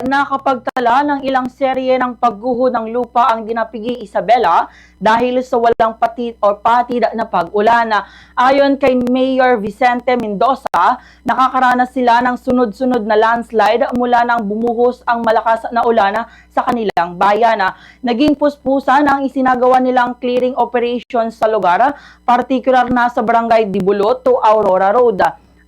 Nakapagtala ng ilang serye ng pagguho ng lupa ang Dinapigi, Isabela dahil sa walang patid na pag-ulan. Ayon kay Mayor Vicente Mendoza, nakakaranas sila ng sunod-sunod na landslide mula nang bumuhos ang malakas na ulan sa kanilang bayan. Naging puspusan ang isinagawa nilang clearing operations sa lugar, partikular na sa Barangay Dibulot to Aurora Road.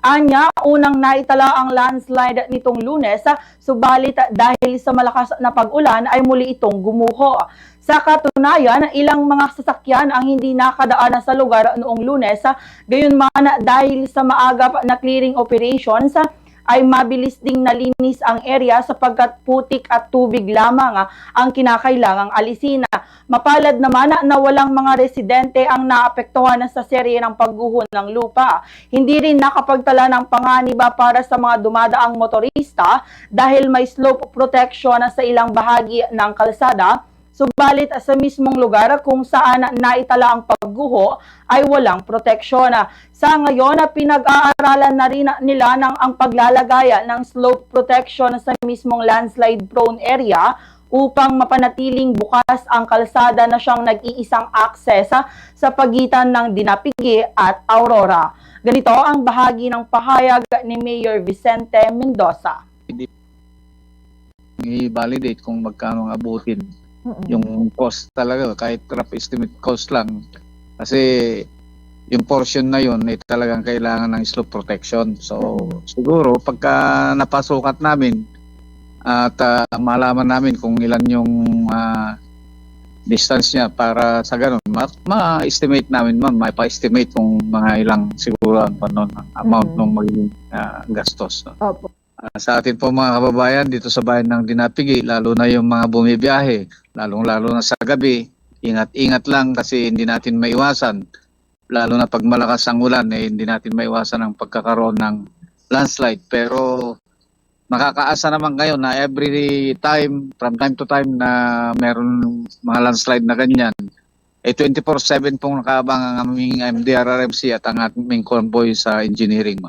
Anya, unang naitala ang landslide nitong Lunes, subalit dahil sa malakas na pag-ulan ay muli itong gumuho. Sa katunayan, ilang mga sasakyan ang hindi nakadaan sa lugar noong Lunes, gayunman dahil sa maagap na clearing operations ay mabilis ding nalinis ang area sapagkat putik at tubig lamang ang kinakailangang alisin. Mapalad naman na walang mga residente ang naapektuhan sa serye ng pagguho ng lupa. Hindi rin nakapagtala ng panganiba para sa mga dumadaang motorista dahil may slope protection sa ilang bahagi ng kalsada. Subalit sa mismong lugar kung saan naitala ang pagguho ay walang proteksyon. Sa ngayon, pinag-aaralan na rin nila ang paglalagay ng slope protection sa mismong landslide-prone area upang mapanatiling bukas ang kalsada na siyang nag-iisang akses sa pagitan ng Dinapigi at Aurora. Ganito ang bahagi ng pahayag ni Mayor Vicente Mendoza. I-validate kung magkano ang abutin yung cost talaga, kahit rough estimate cost lang. Kasi yung portion na yun ay talagang kailangan ng slope protection. So siguro pagka napasukat namin at malaman namin kung ilan yung distance niya para sa ganun, ma-estimate namin, ma-estimate kung mga ilang siguro ang amount ng magiging gastos. Opo. Sa atin po mga kababayan dito sa bayan ng Dinapigi, lalo na yung mga bumibiyahe, lalong-lalo na sa gabi, ingat-ingat lang kasi hindi natin maiwasan. Lalo na pag malakas ang ulan, hindi natin maiwasan ang pagkakaroon ng landslide. Pero makakaasa naman kayo na every time, from time to time na meron mga landslide na ganyan, 24/7 pong nakabang ang aming MDRRMC at ang aming convoy sa engineering.